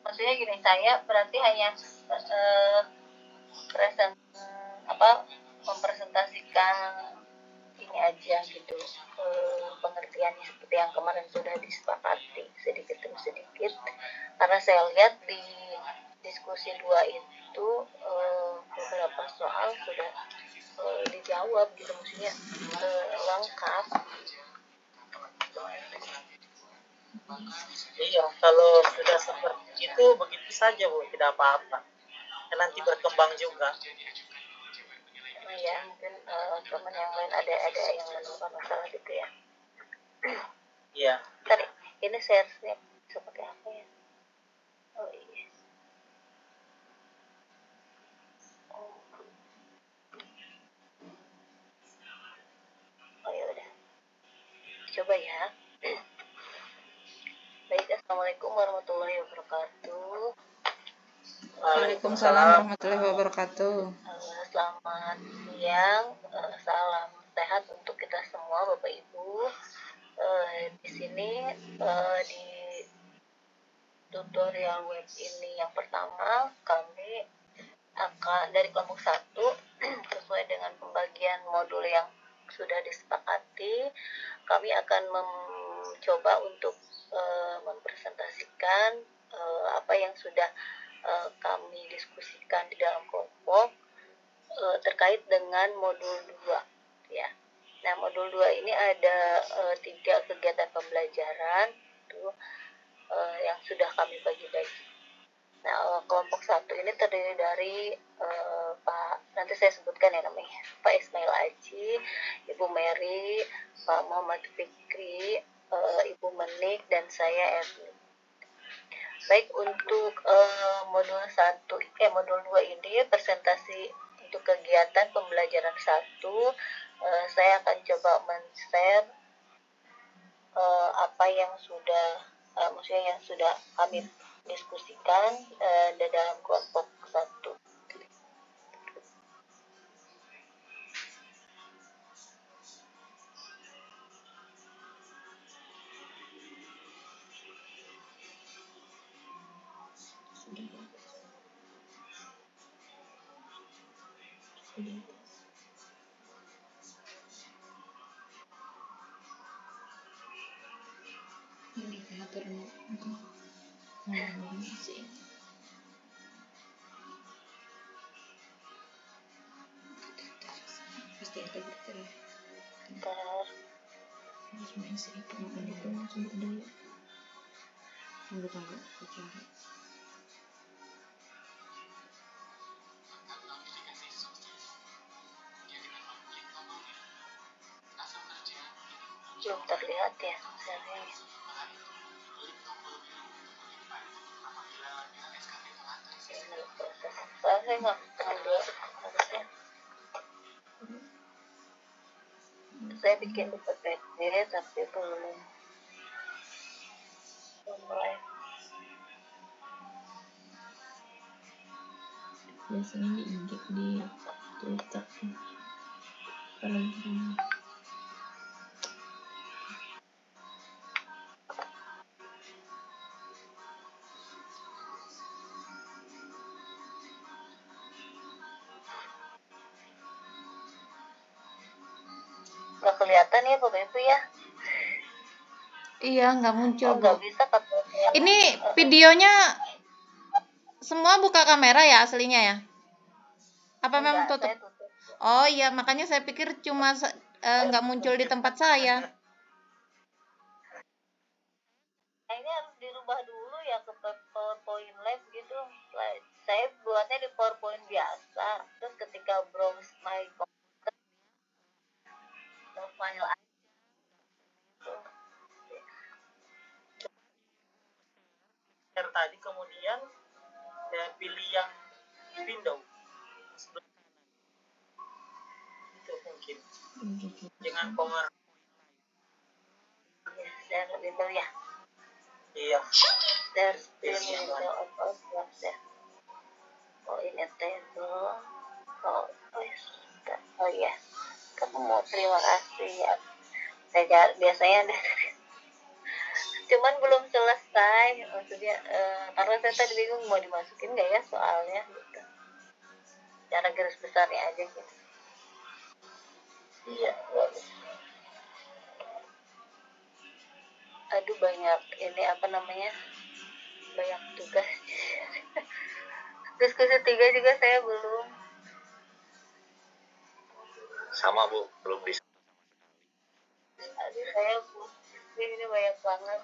maksudnya gini, saya berarti hanya present mempresentasikan ini aja gitu, pengertiannya seperti yang kemarin sudah disepakati sedikit demi sedikit, karena saya lihat di diskusi 2 itu beberapa soal sudah dijawab gitu, maksudnya lengkap. Iya, kalau sudah seperti itu begitu saja Bu, tidak apa-apa. Nanti berkembang juga. Ya mungkin teman yang lain ada yang menemukan masalah gitu ya. Iya. Tadi ini share-nya seperti apa ya? Oh iya. Oh ya udah. Coba ya. Baik, assalamualaikum warahmatullahi wabarakatuh. Waalaikumsalam warahmatullahi wabarakatuh. Selamat siang, salam sehat untuk kita semua Bapak Ibu. Di sini di tutorial web ini yang pertama, kami akan dari kelompok 1 sesuai dengan pembagian modul yang sudah disepakati, kami akan mencoba untuk mempresentasikan apa yang sudah kami diskusikan di dalam kelompok terkait dengan modul 2 ya. Nah, modul 2 ini ada 3 kegiatan pembelajaran tuh yang sudah kami bagi-bagi. Nah, kelompok 1 ini terdiri dari Pak, nanti saya sebutkan ya namanya, Pak Ismail Aji, Ibu Mary, Pak Muhammad Fikri, Ibu Menik, dan saya Erni. Baik, untuk modul 2 ini presentasi untuk kegiatan pembelajaran 1, saya akan coba men-share apa yang sudah maksudnya yang sudah kami diskusikan di dalam kelompok 1. Belum terlihat ya share-nya. Saya nggak ngambil harusnya. Saya bikin di PPT tapi belum mulai. Biasanya di IG, di Twitter, Telegram. Nggak kelihatan ya Bapak Ibu ya? Iya, nggak muncul. Oh, nggak bisa katanya. Ini videonya semua buka kamera ya aslinya ya? Apa memang tutup? Oh iya, makanya saya pikir cuma nggak muncul di tempat saya. Nah, ini harus dirubah dulu ya ke PowerPoint Lab gitu. Saya buatnya di PowerPoint biasa. Terus ketika browse my computer, file aja. Tadi kemudian pilih yang window. Itu mungkin. Dengan power. Share window ya. Iya. Share window of Outlook ya. Oh ini table. Oh iya. Kamu mau terima kasih ya. Saya biasanya cuman belum selesai maksudnya, karena saya tadi bingung mau dimasukin nggak ya soalnya gitu. Cara garis besarnya aja gitu. Iya. Aduh banyak ini apa namanya, banyak tugas. Diskusi 3 juga saya belum. Sama Bu, belum bisa. Aduh saya pusing, ini banyak banget.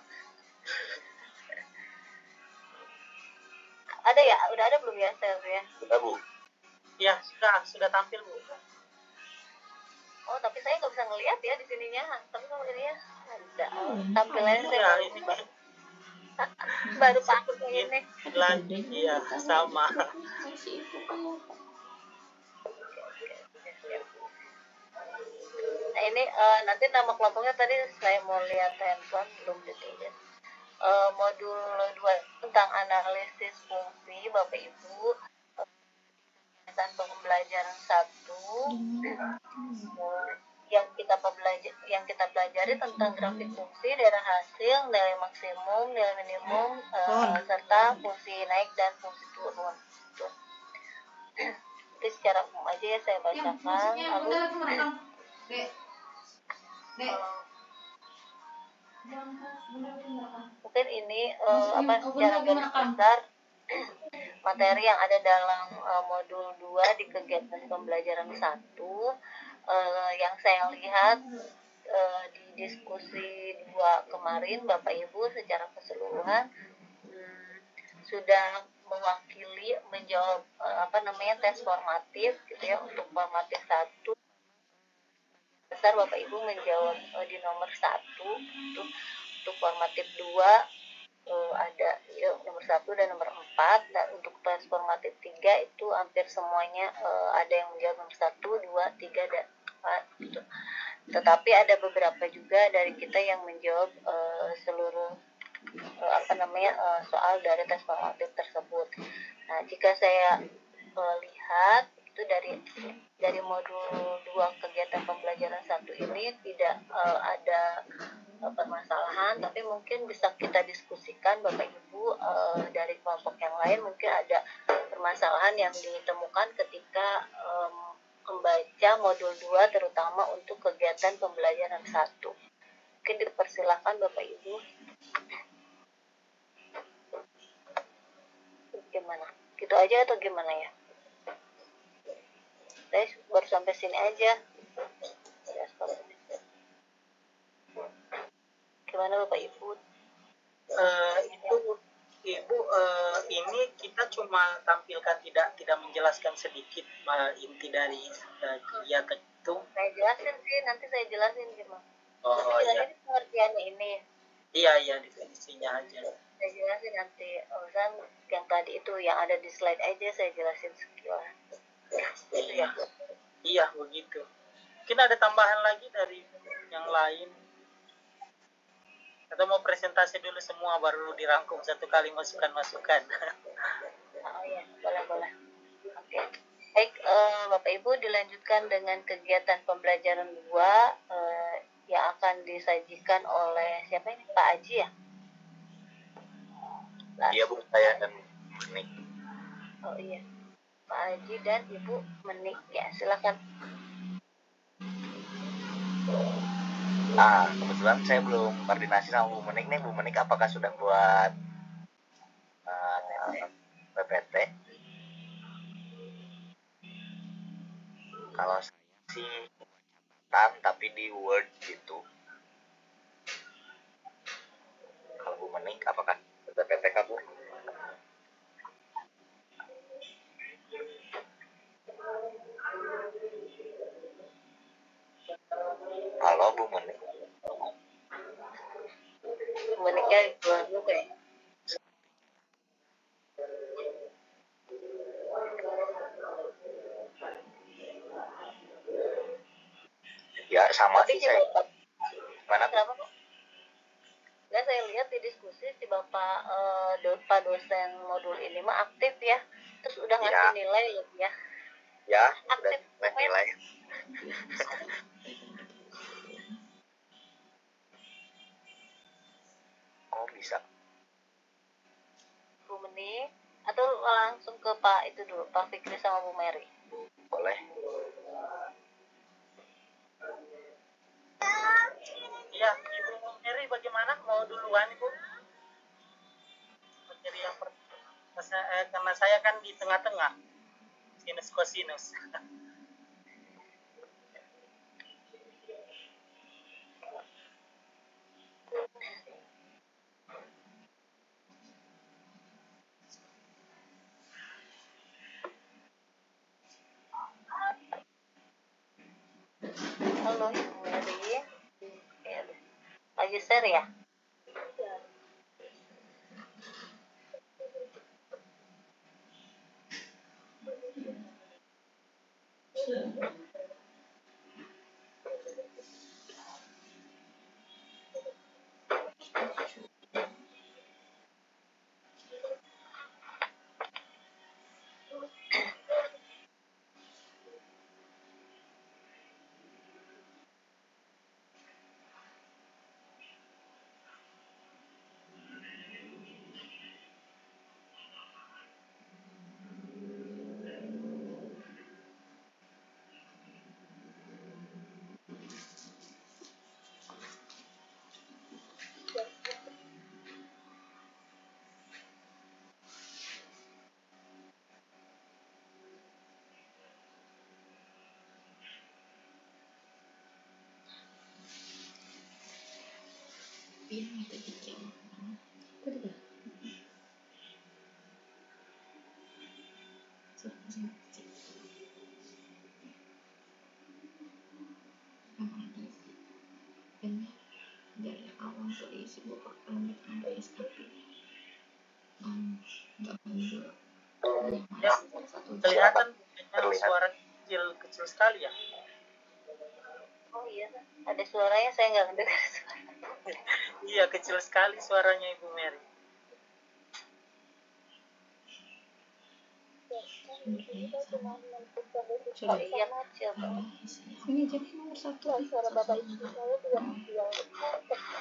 Ada ya, udah ada belum ya sel ya? Sudah Bu. Iya, sudah tampil Bu. Oh tapi saya nggak bisa ngeliat ya di sininya, tapi kalau ini ya ada. Tampilannya saya Iya, baru, ini baru pakai ini. lagi, iya sama. Nah ini nanti nama kelompoknya tadi saya mau lihat handphone belum ditulis. Modul 2 tentang analisis fungsi Bapak Ibu, tentang pembelajaran 1 yang kita pelajari tentang grafik fungsi, daerah hasil, nilai maksimum, nilai minimum, serta fungsi naik dan fungsi turun. Itu secara umum aja ya saya bacakan. Mungkin ini secara garis besar materi yang ada dalam modul 2 di kegiatan pembelajaran 1, yang saya lihat di diskusi 2 kemarin Bapak Ibu secara keseluruhan sudah mewakili menjawab tes formatif gitu ya. Untuk formatif 1 besar Bapak Ibu menjawab di nomor 1. Untuk formatif 2 ada ya, nomor 1 dan nomor 4. Dan untuk tes formatif 3 itu hampir semuanya ada yang menjawab nomor 1, 2, 3 dan 4 gitu. Tetapi ada beberapa juga dari kita yang menjawab seluruh soal dari tes formatif tersebut. Nah, jika saya lihat itu dari modul 2 kegiatan pembelajaran 1 ini tidak ada permasalahan, tapi mungkin bisa kita diskusikan Bapak Ibu dari kelompok yang lain mungkin ada permasalahan yang ditemukan ketika membaca modul 2 terutama untuk kegiatan pembelajaran 1. Mungkin dipersilakan Bapak Ibu. Gimana? Gitu aja atau gimana ya? Saya baru sampai sini aja. Ya, gimana Bapak Ibu? Itu Ibu, ini kita cuma tampilkan tidak menjelaskan sedikit inti dari kegiatan itu. Saya jelasin sih, nanti saya jelasin gimana. Oh iya. Pengertiannya ini. Iya definisinya aja. Saya jelasin nanti, yang tadi itu yang ada di slide aja saya jelasin sekilas. Gitu ya. Iya begitu. Mungkin ada tambahan lagi dari yang lain. Atau mau presentasi dulu semua baru dirangkum satu kali masukan-masukan. Oh iya, boleh. Oke. Baik, Bapak Ibu dilanjutkan dengan kegiatan pembelajaran 2 yang akan disajikan oleh siapa ini? Pak Aji ya? Iya Bu, saya dan Menik. Oh iya, Pak Aji dan Ibu Menik ya, silakan. Kebetulan saya belum koordinasi sama Bu Menik nih. Bu Menik apakah sudah buat PPT? Kalau saya sih tapi di Word gitu. Kalau Bu Menik apakah PPT Bu? Halo Bu Menik. Bu Meniknya keluar dulu kayak. Ya sama Tapi sih saya. Mana kenapa kok? Nggak, saya lihat di diskusi si Bapak Pak dosen modul ini mah aktif ya. Terus udah ngasih nilai ya. Ya, aktif udah nilai. mau bisa. Bu Menik atau langsung ke Pak itu dulu, Pak Fikri sama Bu Mary? Boleh. Iya, Ibu Mary bagaimana? Mau duluan Ibu? Materi yang karena saya kan di tengah-tengah, sinus kosinus. Halo Ibu Mary. Ya, lagi share ya? dari awal terisi bapak kami ada SKP nggak mundur Ya, kelihatan kayaknya suara kecil sekali ya. Oh iya, ada suaranya, saya nggak mendengar suara. Iya, kecil sekali suaranya Ibu Mary. Oh iya, kecil banget. ini jadi nomor satu Suara bapak ibu saya juga kecil.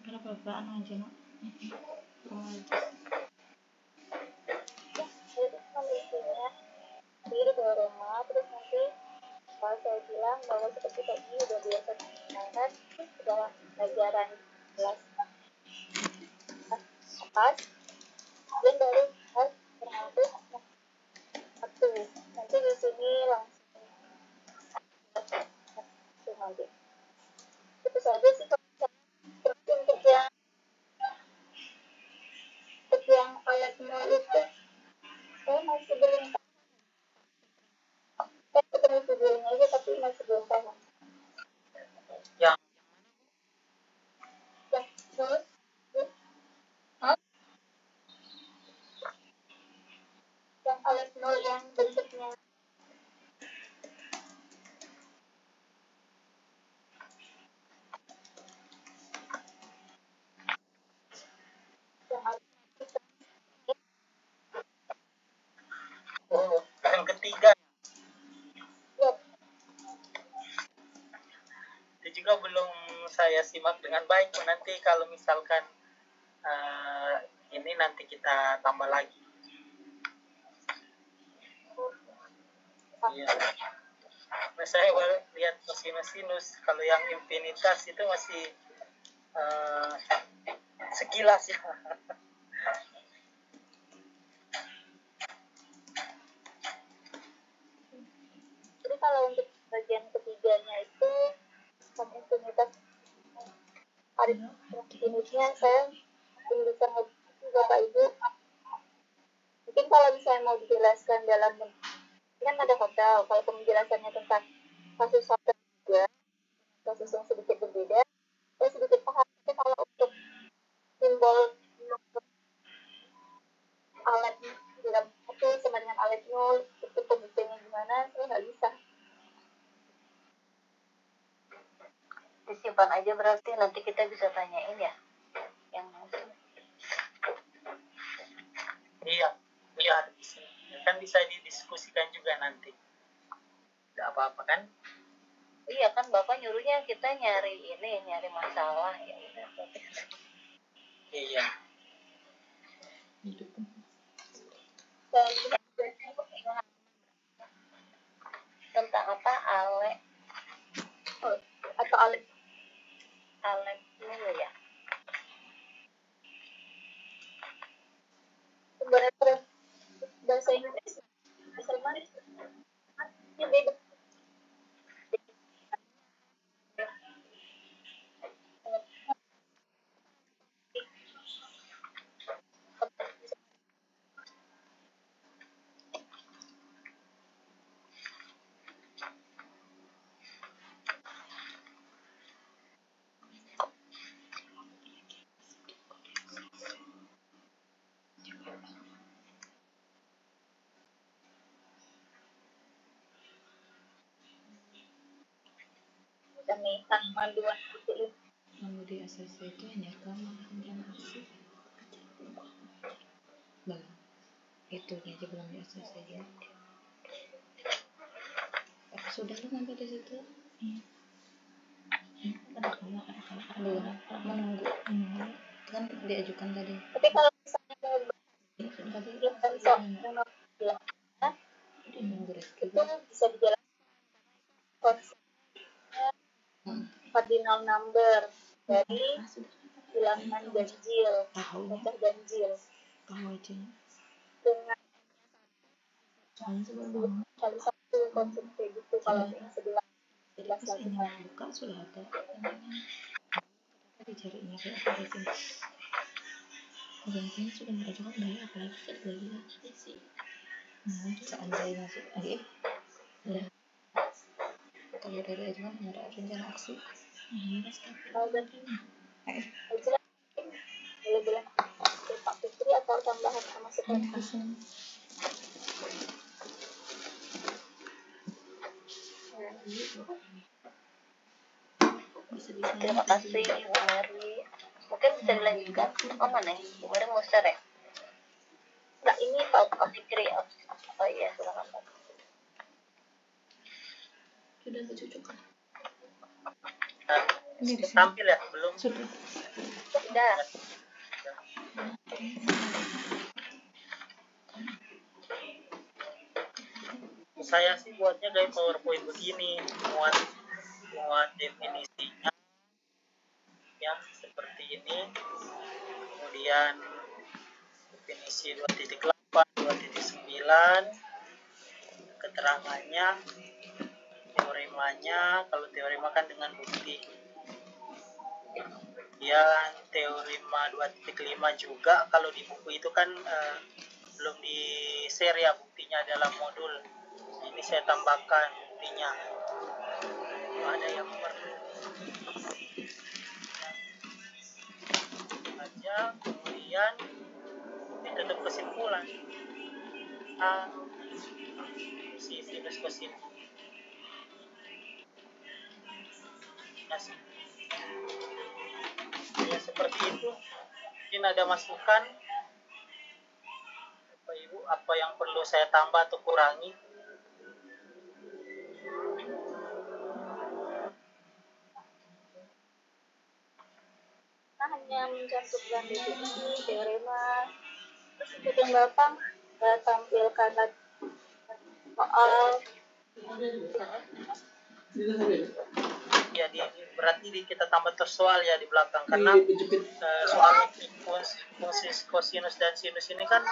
berapa-berapaan aja nak Jadi kondisinya diri ke rumah, terus nanti saya bilang bahwa seperti tadi udah biasa makan dalam pelajaran kelas pas dan baru pas termasuk satu nanti di sini langsung nanti itu saja sih. Terus untuk yang alat nol itu saya masih belum saya ketemu videonya aja tapi masih belum paham. Yang Yang nol Hah? Yang alat nol yang bentuknya yang alat yang ketiga ya, itu juga belum saya simak dengan baik. Nanti kalau misalkan ini nanti kita tambah lagi. Iya. Nah, saya lihat sinus, kalau yang infinitas itu masih sekilas ya. jadi kalau untuk bagian ketiganya itu infinitas unitnya saya belum bisa ngerti Bapak Ibu. Mungkin kalau misalnya mau dijelaskan dalam kan ada hotel, kalau penjelasannya tentang kasus hotel juga kasus yang sedikit berbeda, saya sedikit paham. Tapi kalau untuk simbol alat dalam itu sama dengan alat nol, itu pembuktiannya gimana, saya nggak bisa. Disimpan aja berarti nanti kita bisa tanyain ya yang Iya, kan bisa didiskusikan juga nanti. Tidak apa-apa kan? iya ya kan bapak nyuruhnya kita nyari masalah ya udah. Iya. Tentang apa Alek atau Alek dulu ya. Sebenarnya bahasa Inggris bahasa Inggris ya beda. Kami panduan itu Kalau di ACC itu hanya kamar dan arsip. Belum. Itu aja belum di ACC ya. Sudah lu sampai di situ? Iya. Ada kamar belum menunggu. Kan diajukan tadi. tapi kalau misalnya mau Ya sudah tadi. sensor yang bilang Dia menunggu rezeki. itu bisa dijelaskan konsepnya cardinal number dari bilangan ganjil pecah ganjil Tahu aja. dengan Sebelum kali satu konsep kayak gitu kalau yang sebelah pas ini buka sudah ada. Tadi carinya kayak apa aja. Gantinya sudah mengajukan dari apalagi satu lagi sih. Seandainya masuk lagi. Ya. Kalau dari ajukan ada rencana aksi. mau ganti aja boleh bilang Pak Fitri atau tambahan sama seperti terima kasih Bu Mary mungkin bisa dilanjutkan mana ya Bu Mary mau share ya enggak ini Pak Fikri oh iya silakan Pak Sudah kecucukan. Sudah tampil ya? Belum? Sudah. sudah Saya sih buatnya kayak PowerPoint begini, muat definisinya ya seperti ini, kemudian definisi 2.8, 2.9, keterangannya, teoremanya, kalau teorema kan dengan bukti, kemudian teorema 2.5 juga, kalau di buku itu kan belum di share ya buktinya dalam modul, ini saya tambahkan buktinya, ada yang perlu aja, kemudian ditutup kesimpulan si sinus kosinus ya seperti itu. Mungkin ada masukan Bapak Ibu apa yang perlu saya tambah atau kurangi? hanya mencantumkan definisi teorema terus ikut yang belakang tampilkan soal Ya berarti kita tambah terus soal ya di belakang karena soal fungsi kosinus dan sinus ini kan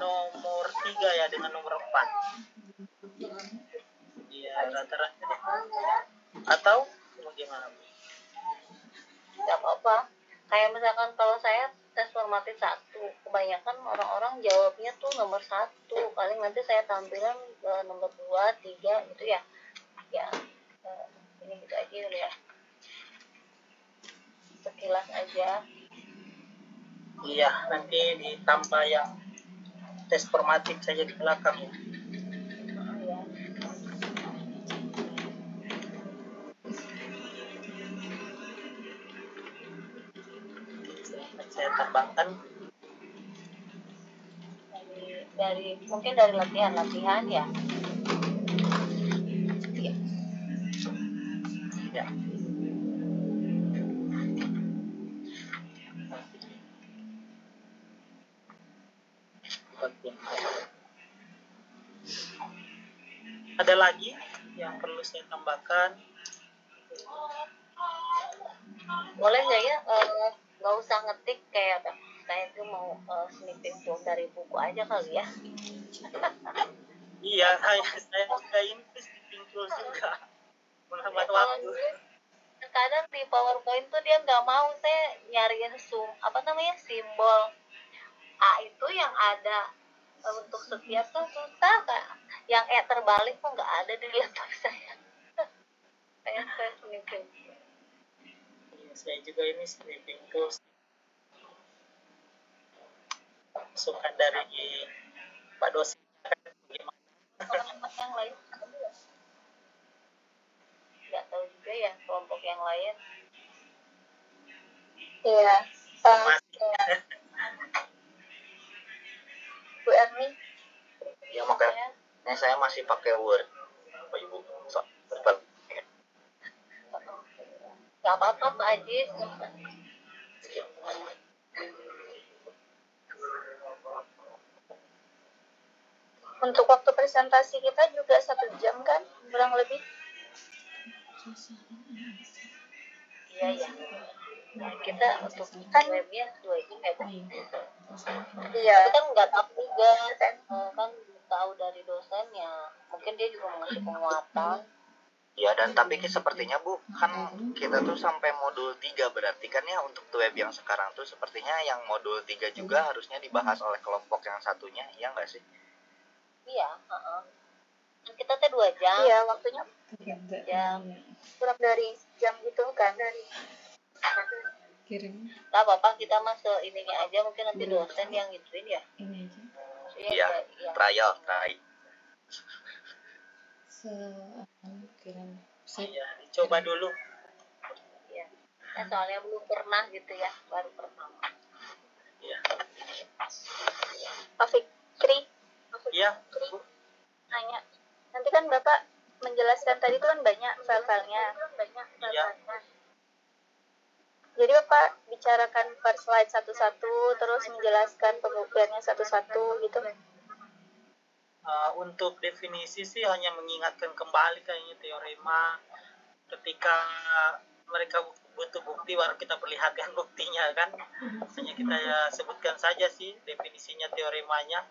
nomor 3 ya dengan nomor 4. Iya rata-rata atau bagaimana? nggak apa-apa kayak misalkan kalau saya tes formatif 1 kebanyakan orang-orang jawabnya tuh nomor 1 paling nanti saya tampilkan nomor 2, 3 gitu ya ini gitu aja dulu ya sekilas aja Iya nanti ditambah yang tes formatif saja di belakang ya. ya. Saya tambahkan dari mungkin dari latihan ya Ya. Oke. Ada lagi yang perlu saya tambahkan? Boleh nggak ya nggak usah ngetik kayak saya tuh mau snipping tuh dari buku aja kali ya. Iya, saya juga ini snipping tools juga. Menghemat Kalau waktu. dulu kadang di PowerPoint tuh dia nggak mau saya nyariin simbol A itu yang ada untuk setiap tuh susah kak. Yang terbalik tuh nggak ada di laptop saya. Saya snipping. Saya juga ini snipping tools. Masukan dari Pak dosen. Kelompok yang lain nggak tahu juga ya kelompok yang lain. Iya. Bu Erni. Ya makanya saya masih pakai Word. Bapak Ibu. Nggak apa-apa Pak Aji. Untuk waktu presentasi kita juga 1 jam kan, kurang lebih. Iya. Nah, kita untuk webnya 2 jam ya Bu. Iya. Tapi kan nggak tahu juga kan tahu dari dosennya. Mungkin dia juga mengasih penguatan. Ya, dan tapi sepertinya Bu, kan kita tuh sampai modul 3 berarti kan ya untuk web yang sekarang tuh sepertinya yang modul 3 juga harusnya dibahas oleh kelompok yang satunya, iya nggak sih? Iya, kita teh 2 jam. Iya, waktunya jam kurang dari jam gitu kan dari kirim nggak apa-apa kita masuk ininya aja mungkin nanti dosen yang gituin ya. ini aja Iya, trial. kirim Iya, dicoba dulu. Iya. Nah, soalnya belum pernah gitu ya, baru pertama. Iya. Pak Fikri. Iya. Nanya. Nanti kan Bapak menjelaskan tadi itu kan banyak file-filenya. Iya. Jadi Bapak bicarakan per slide satu-satu, terus menjelaskan pembuktiannya satu-satu gitu. Untuk definisi sih hanya mengingatkan kembali kayaknya teorema. Ketika mereka butuh bukti baru kita perlihatkan buktinya kan. Hanya kita sebutkan saja sih definisinya, teoremanya.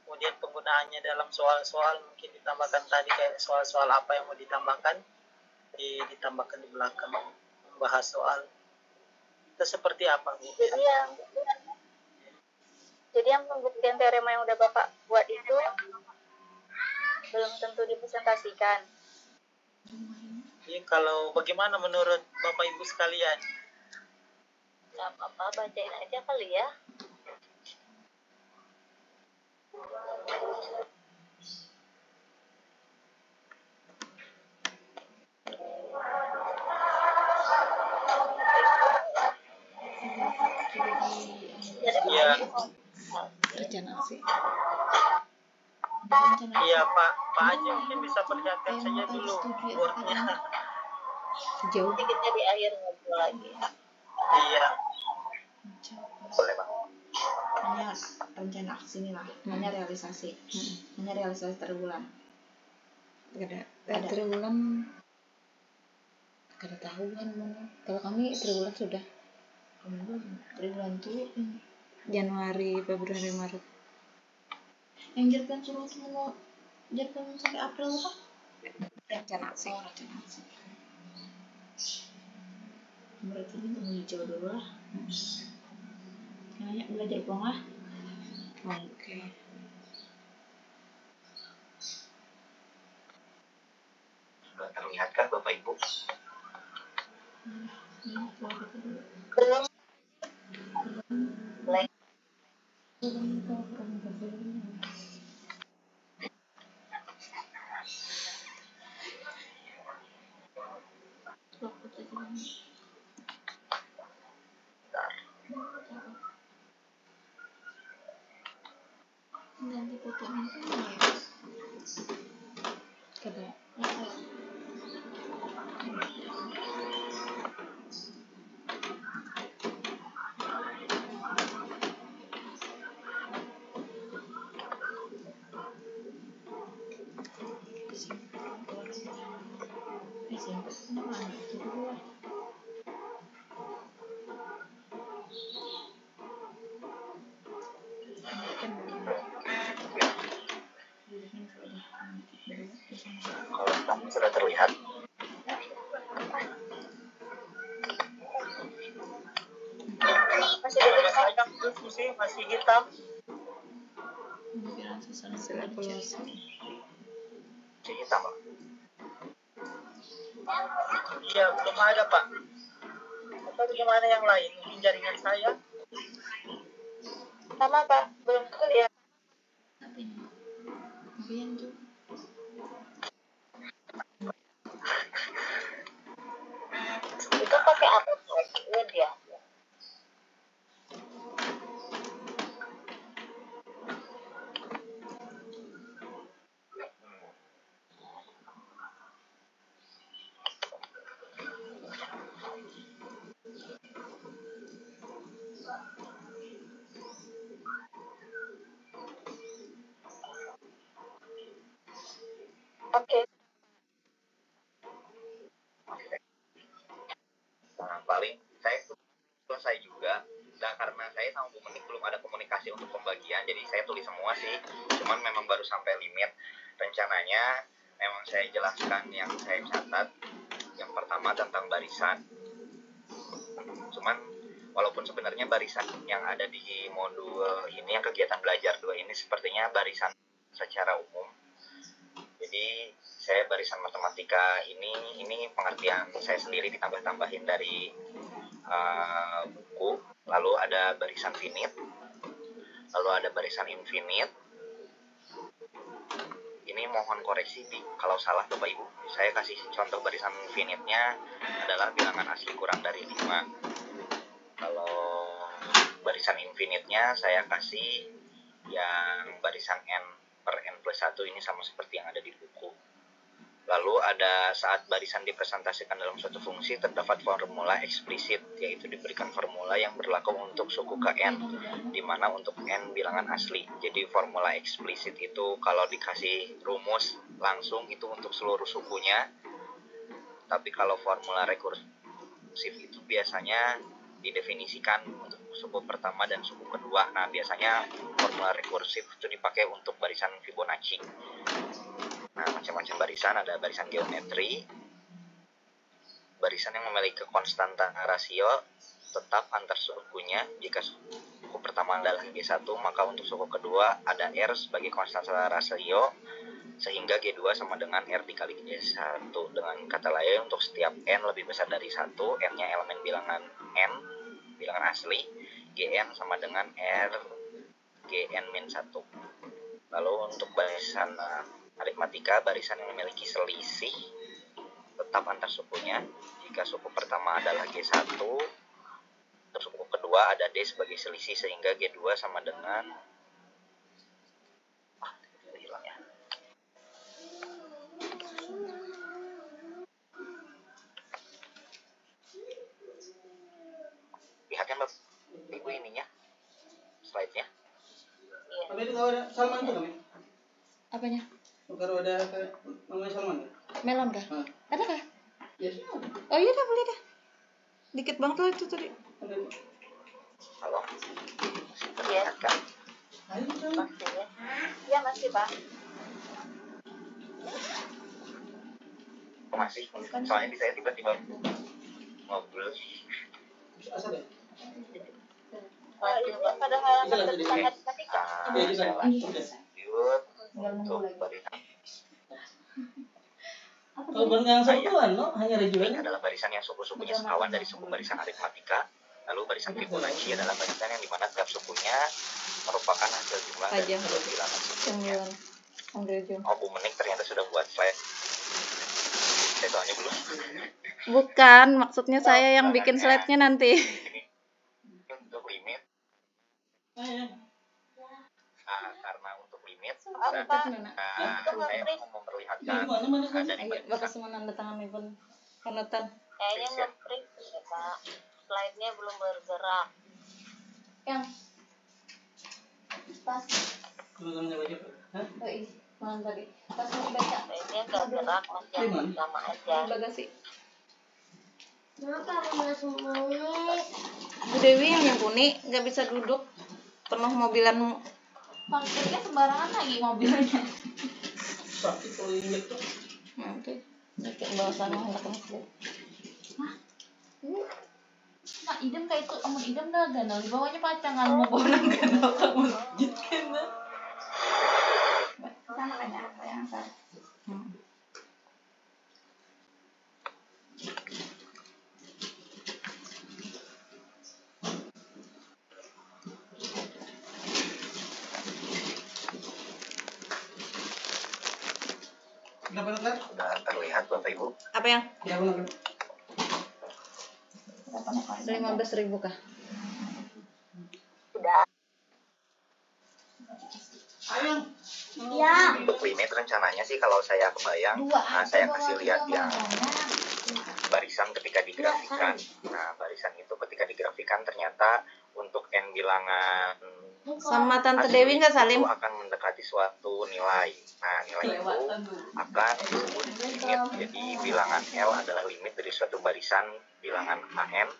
Kemudian penggunaannya dalam soal-soal mungkin ditambahkan tadi kayak soal-soal apa yang mau ditambahkan, ditambahkan di belakang membahas soal. Itu seperti apa Bu? Jadi yang pembuktian teorema yang udah Bapak buat itu belum tentu dipresentasikan. Jadi kalau bagaimana menurut Bapak Ibu sekalian? Gak apa-apa, bacain aja kali ya. Iya. rencana aksi Iya Pak Haji mungkin bisa perlihatkan saja dulu boardnya. jauh Sedikitnya di akhir ngobrol lagi. Iya. Boleh Bang. hanya rencana aksi ini lah, hanya realisasi triwulan. Ada triwulan kada tahu kan mana. Kalau kami triwulan sudah. Triwulan itu Januari, Februari, Maret. Yang Jerman suruh semua Jerman sampai April apa? Rencana aksi. Berarti ini tunggu hijau dulu lah. Banyak belajar pulang lah. Oke. Sudah terlihat kan Bapak Ibu? Belum. Ganti fotonya kada Simple mana itu dulu. Kalau kamu sudah terlihat. Masih ada Saya diskusi masih hitam. Hasil evaluasi. Masih hitam, Pak. Iya, belum ada Pak. Atau bagaimana yang lain? Mungkin jaringan saya. sama Pak, belum terlihat. Apa ini? Kemudian tuh Itu pakai apa Pak? Word ya? Oke. Nah, paling saya selesai juga. Nah, karena saya sama Bu Menik belum ada komunikasi untuk pembagian, jadi saya tulis semua sih. Cuman memang baru sampai limit. Rencananya memang saya jelaskan yang saya catat. Yang pertama tentang barisan. Cuman walaupun sebenarnya barisan yang ada di modul ini, yang kegiatan belajar 2 ini sepertinya barisan secara umum. Jadi saya barisan matematika ini pengertian saya sendiri ditambah-tambahin dari buku. Lalu ada barisan finite, lalu ada barisan infinite. Ini mohon koreksi kalau salah Bapak Ibu. Saya kasih contoh barisan finite-nya adalah bilangan asli kurang dari 5. Kalau barisan infinite-nya saya kasih yang barisan n per n plus 1, ini sama seperti yang ada di buku. Lalu ada saat barisan dipresentasikan dalam suatu fungsi terdapat formula eksplisit, yaitu diberikan formula yang berlaku untuk suku ke n, di mana untuk n bilangan asli. Jadi formula eksplisit itu kalau dikasih rumus langsung itu untuk seluruh sukunya. Tapi kalau formula rekursif itu biasanya didefinisikan untuk suku pertama dan suku kedua. Nah, biasanya formula rekursif itu dipakai untuk barisan Fibonacci. Nah, macam-macam barisan, ada barisan geometri, barisan yang memiliki konstanta rasio tetap antar sukunya. Jika suku pertama adalah G1, maka untuk suku kedua ada R sebagai konstanta rasio, sehingga G2 sama dengan R dikali G1. Dengan kata lain, untuk setiap N lebih besar dari 1, N-nya elemen bilangan N, bilangan asli, Gn sama dengan R Gn-1. Lalu untuk barisan aritmatika, barisan yang memiliki selisih tetap antar sukunya. Jika suku pertama adalah G1, untuk suku kedua ada D sebagai selisih, sehingga G2 sama dengan hilang ya. Lihat kan Bapak Ibu ininya, slide-nya. Kami itu ada Salman tuh kami. apanya? Kalau ada namanya Salman. Melon kah? Hah. Ada kah? Ya sih. Oh iya dah, boleh dah. Dikit banget lah itu tadi. Halo, masih terlihat kan? Masih ya? Ya masih Pak. Masih, soalnya di saya tiba-tiba ngobrol. Asal ya? Ini pada halaman tentang matematika. Saya lanjut untuk barisan. Kalau bukan yang satuan, no, hanya Ini reguler. adalah barisan yang suku-sukunya sekawan dari suku barisan aritmatika. Lalu barisan Fibonacci adalah barisan yang dimana tiap sukunya merupakan hasil jumlah dari kedua bilangan sukunya. Oh, Bu Menik ternyata sudah buat slide. Saya soalnya belum. Bukan, maksudnya saya yang bikin slide-nya nanti. Ini untuk limit. Karena untuk limit, saya mau memperlihatkan dari Ayo, Bapak semua nanda tangan nih, pun panutan. Kayaknya nge-print ya Pak. Slide-nya belum bergerak. Yang pas. Belum namanya baju. Hah? Oh, ini. Malam tadi. Pas mau baca Nah, ini agak gerak masih sama aja. bagasi. Kenapa Mama semua? Bu Dewi yang nyempuni, nggak bisa duduk, penuh mobilan. Parkirnya sembarangan lagi mobilnya. Sakit kalau injek tuh. Nanti kayak bawa sana hendak ke masjid. Mak idem kayak itu, amun idem dah ganal bawahnya pacangan mau orang ganal ke masjid kena. Sana banyak apa yang saya. Kenapa ntar? Sudah terlihat Bapak Ibu. Apa yang? Ya benar. 15.000 kah? Sudah. Ayo. Ya. Untuk limit rencananya sih kalau saya kebayang, saya kasih lihat yang barisan ketika digrafikan. Nah, barisan itu ketika digrafikan ternyata untuk n bilangan Sama Tante asli Dewi nggak Salim? itu akan mendekati suatu nilai. Nah, nilai itu akan disebut limit. Jadi bilangan L adalah limit dari suatu barisan bilangan AN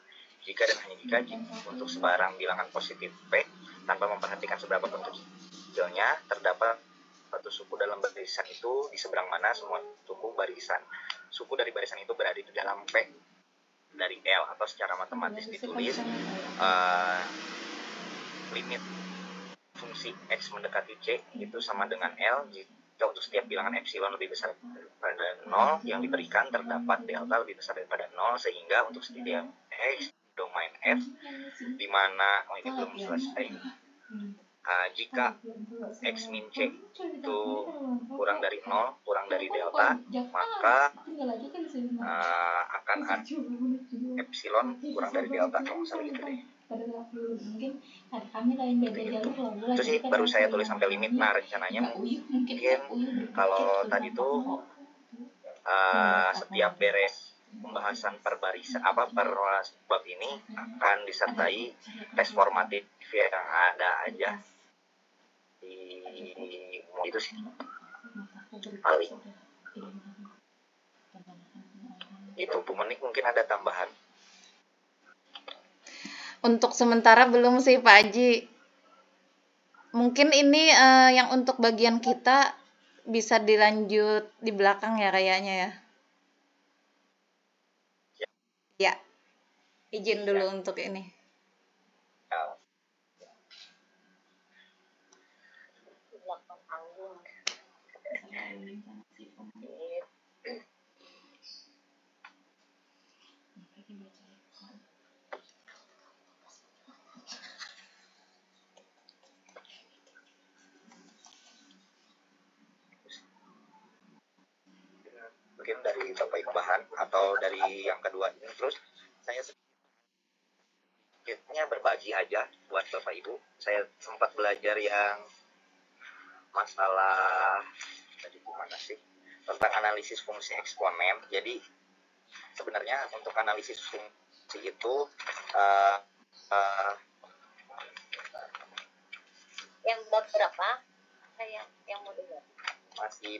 jika dan hanya jika untuk sebarang bilangan positif P tanpa memperhatikan seberapa bentuk kecilnya terdapat suatu suku dalam barisan itu di seberang mana semua suku dari barisan itu berada di dalam P dari L, atau secara matematis ditulis limit fungsi X mendekati C itu sama dengan L jika untuk setiap bilangan epsilon lebih besar daripada 0 yang diberikan terdapat delta lebih besar daripada 0, sehingga untuk setiap X domain F di mana ini belum selesai. Jika X min C itu kurang dari 0, kurang dari delta, maka akan ada epsilon kurang dari delta, kalau misalnya gitu deh. Itu sih baru saya tulis sampai limit. Nah, rencananya mungkin kalau tadi tuh setiap beres pembahasan per bab ini akan disertai tes formatif yang ada aja di itu sih paling itu. Bu Menik mungkin ada tambahan? Untuk sementara belum sih Pak Haji. Mungkin ini yang untuk bagian kita bisa dilanjut di belakang ya kayaknya ya. Ya, izin dulu untuk ini. Belakang panggung. Mungkin dari Bapak Ibu bahan atau dari yang kedua ini, terus saya sedikitnya berbagi aja buat Bapak Ibu. Saya sempat belajar yang masalah tadi gimana sih tentang analisis fungsi eksponen. Jadi sebenarnya untuk analisis fungsi itu Yang bab berapa? Yang mau dengar? masih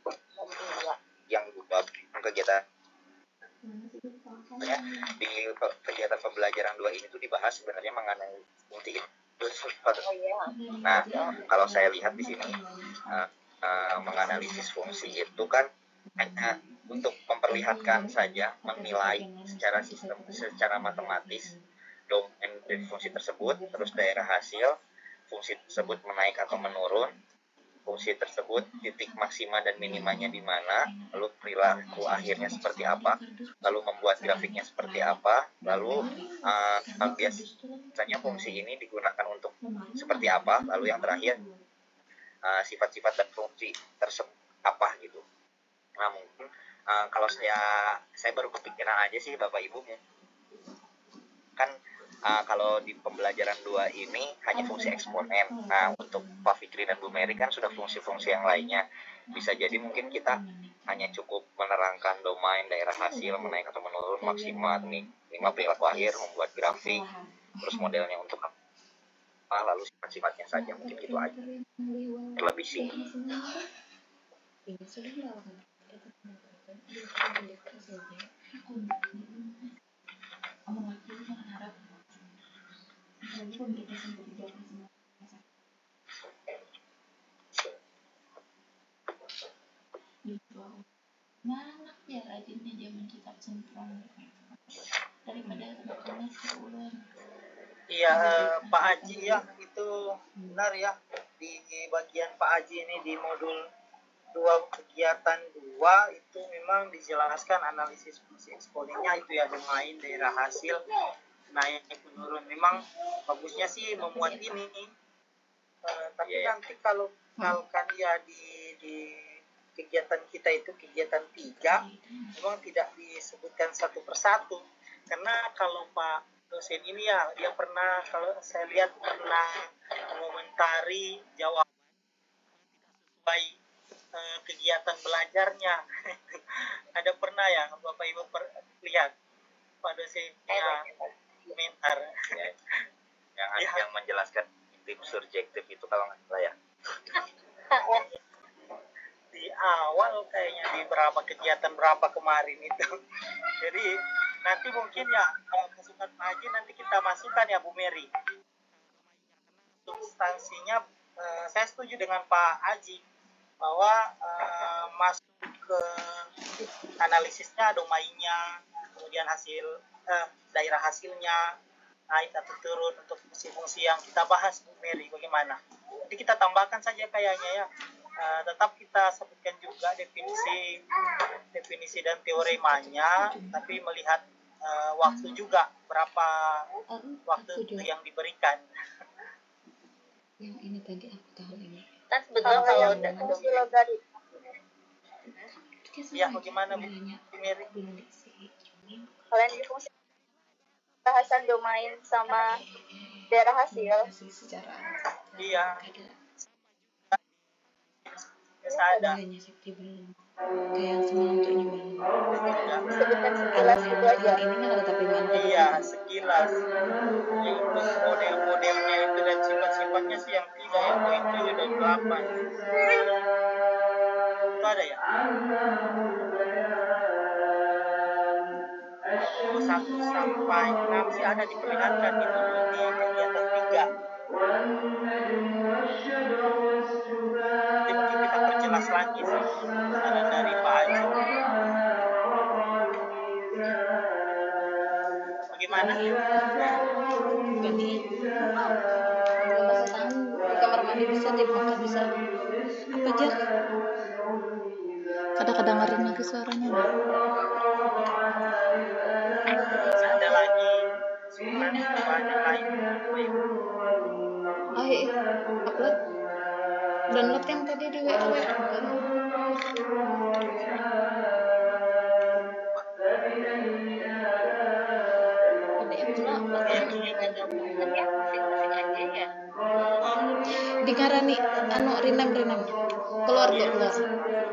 Bab 2. yang bab kegiatan di kegiatan pembelajaran 2 ini tuh dibahas sebenarnya mengenai fungsi itu. Oh iya. Nah, kalau saya lihat di sini menganalisis fungsi itu kan hanya untuk memperlihatkan saja, menilai secara matematis domain dari fungsi tersebut, terus daerah hasil fungsi tersebut menaik atau menurun, fungsi tersebut titik maksima dan minimanya di mana, lalu perilaku akhirnya seperti apa, lalu membuat grafiknya seperti apa, lalu biasanya fungsi ini digunakan untuk seperti apa, lalu yang terakhir sifat-sifat dan fungsi tersebut apa gitu. Nah, mungkin kalau saya baru kepikiran aja sih Bapak Ibu, kan kalau di pembelajaran 2 ini hanya fungsi eksponen. Nah, untuk Pak Fikri dan Bu Mary kan sudah fungsi-fungsi yang lainnya. Bisa jadi mungkin kita hanya cukup menerangkan domain, daerah hasil, menaik atau menurun, maksima, minima, perilaku akhir, membuat grafik, terus modelnya untuk apa, lalu sifat-sifatnya saja, mungkin gitu aja. Lebih sih. Ini sudah melakukan mana ya rajinnya zaman kitab sempurna daripada makannya seulang. Iya, Pak Aji ya, itu benar ya. Di bagian Pak Aji ini di modul 2 kegiatan 2 itu memang dijelaskan analisis fungsi eksponennya itu ya, domain daerah hasil naik menurun. Memang bagusnya sih memuat ini. Tapi nanti kalau misalkan ya di kegiatan kita itu kegiatan 3 memang tidak disebutkan satu persatu, karena kalau Pak dosen ini ya dia pernah, kalau saya lihat pernah mengomentari jawaban sesuai kegiatan belajarnya. Ada pernah ya Bapak Ibu lihat Pak dosennya komentar yang menjelaskan tim subjektif itu kalau nggak salah ya. Di awal kayaknya di berapa kegiatan berapa kemarin itu. Jadi nanti mungkin ya kalau kesukaan Pak Haji nanti kita masukkan ya Bu Mary. Substansinya saya setuju dengan Pak Haji bahwa masuk ke analisisnya, domainnya, kemudian hasil daerah hasilnya naik atau turun untuk fungsi-fungsi yang kita bahas Bu Mary bagaimana. Jadi kita tambahkan saja kayaknya ya. Tetap kita sebutkan juga definisi dan teoremanya, tapi melihat waktu juga berapa waktu yang diberikan. Yang ini tadi aku tahu ini. Kan sebetulnya kalau fungsi logaritma Ya bagaimana Bu Mary? kalian di fungsi bahasan domain sama daerah hasil. Iya. Ada kayak yang semalam tuh ini disebutkan sekilas gitu aja. ini kan ada tapi iya sekilas ya, untuk model-modelnya itu dan sifat-sifatnya sih yang 3 ya, poin 7 dan 8 itu ada ya. 1 sampai 6 sih ada diperlihatkan di kegiatan 3. Jadi mungkin kita perjelas lagi sih saran dari Pak Haji. Bagaimana? jadi nggak masa tamu di kamar mandi bisa di makan bisa apa aja kadang-kadang dengerin lagi suaranya Ada lagi sebenarnya banyak lain. oh iya upload download yang tadi di WA dikarani anu rinem keluar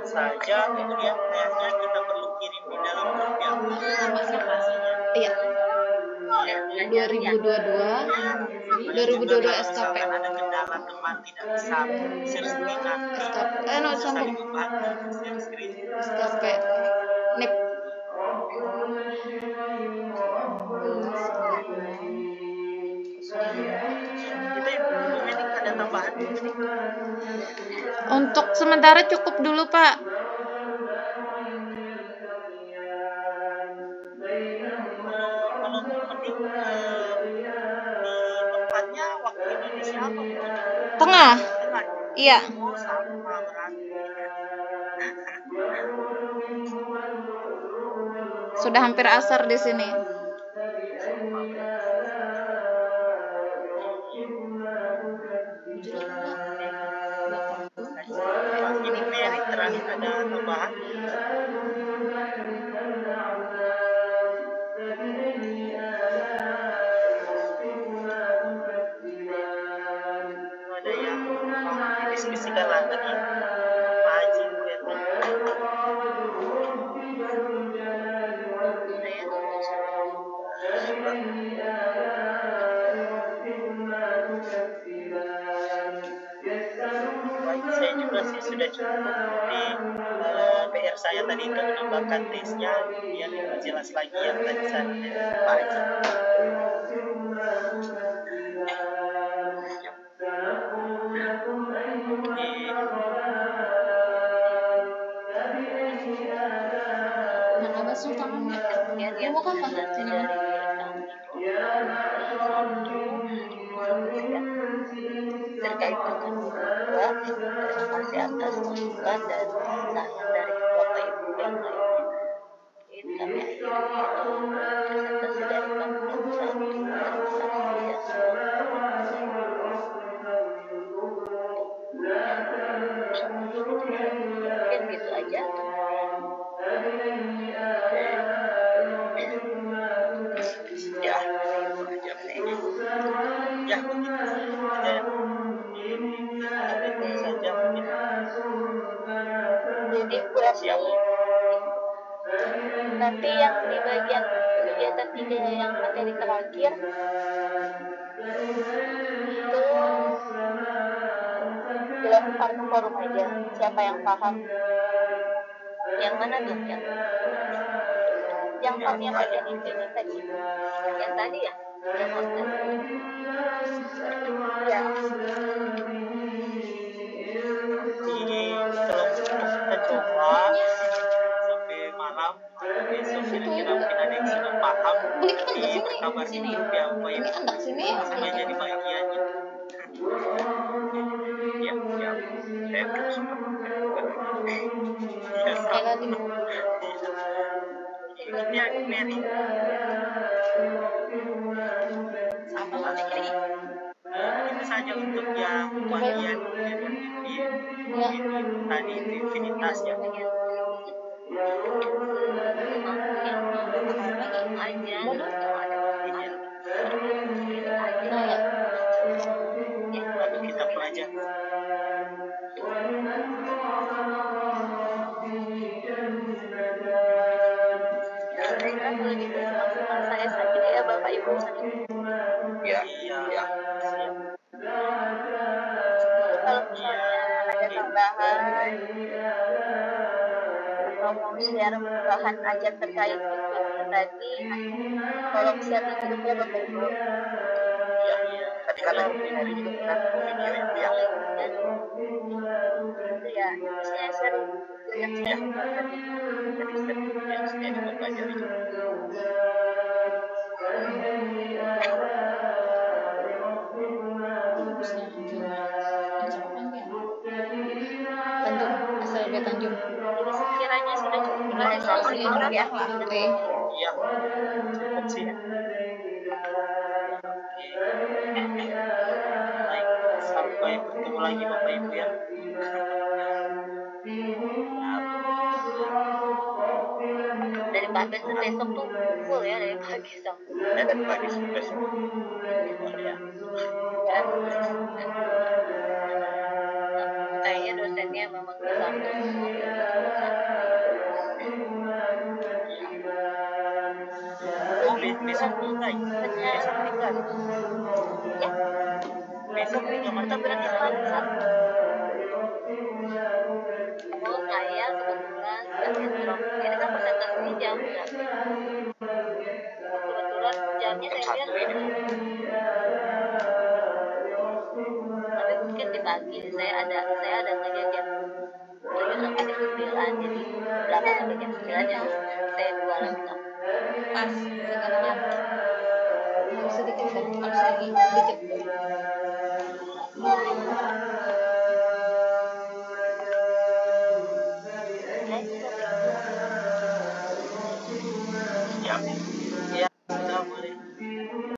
saja, kemudian kayaknya kita perlu kirim di dalam grup ya observasinya. Iya 2022 SKP ada kendala teman tidak bisa share screen SKP sambung SKP NIP itu Ibu Meni ada tambahan Untuk sementara cukup dulu, Pak. kalau mending di tempatnya waktu Indonesia apa Bu? Tengah. Iya. Oh sama berarti. Sudah hampir asar di sini. Ibu Mary terakhir ada tambahan? Ada yang mau didiskusikan lagi Pak Haji Bu Erna? Baik, saya juga sih sudah cukup. Jadi PR saya tadi itu menambahkan tesnya biar lebih jelas lagi yang tadi saya baca. Mana basuh tangannya? Kemudian yang Mau kapan? dari Ini. kami satu diskusikan terkait dengan modul 2. Terima kasih atas masukan dan saran dari Bapak Ibu yang lainnya. Mungkin kami akhiri presentasi dari kami yang satu. Terima kasih ya semua. Mungkin gitu aja. Ya, itu aja. Ya, begitu saja. Begitu saja mungkin. Jadi berarti nanti yang di bagian kegiatan 3 yang materi terakhir itu dilempar ke forum aja, siapa yang paham. Yang mana tuh? Yang kami yang bagian ini tadi. Yang tadi ya? Yang tadi. Ya. Jadi kita coba sampai malam atau besok kira-kira mungkin ada yang sudah paham. Jadi berkabar di grup ya Bapak Ibu. Ini anak sini ya. Supaya jadi bagiannya. Ya, siap. Saya terus Iya, Kayak tadi. ini aku Mary. Sama lagi. Itu saja untuk yang bagian tadi itu infinitas ya. Nah ya. Lalu kita pelajari. Saya kalau gitu cuma saya saja ya Bapak Ibu. Ya, Iya. ya. Siap. Kalau misalnya ada tambahan atau mau share bahan ajar terkait itu tadi, tolong share di grupnya Bapak Ibu. Iya, iya. Tadi kan dari video itu ya. Ya, saya share yang saya buat tadi. Tadi saya juga belajar itu. Bagusnya Tanjung. Tanjung, asal B Tanjung. Jadi sekiranya sudah cukup ada Sama yang orang ya. Oke. Iya. Cukup sih. Baik, sampai bertemu lagi Bapak Ibu ya. Dari besok tuh full ya, dari pagi sampai Dari pagi sampai sore. Ya. kayaknya dosennya memang bisa semua. Oh, besok mulai. Besok tinggal. Ya, Besok tinggal kita berarti lancar. Oh, saya kebetulan bagian drop. Ini kan presentasi jam berapa? Kebetulan jamnya saya lihat tapi mungkin di pagi saya ada kerja jam 7 sampai jam 9, jadi 8 sampai jam 9 ya saya 2 laptop. Pas, tinggal 6. Harus sedikit kan? Harus lagi, dikit.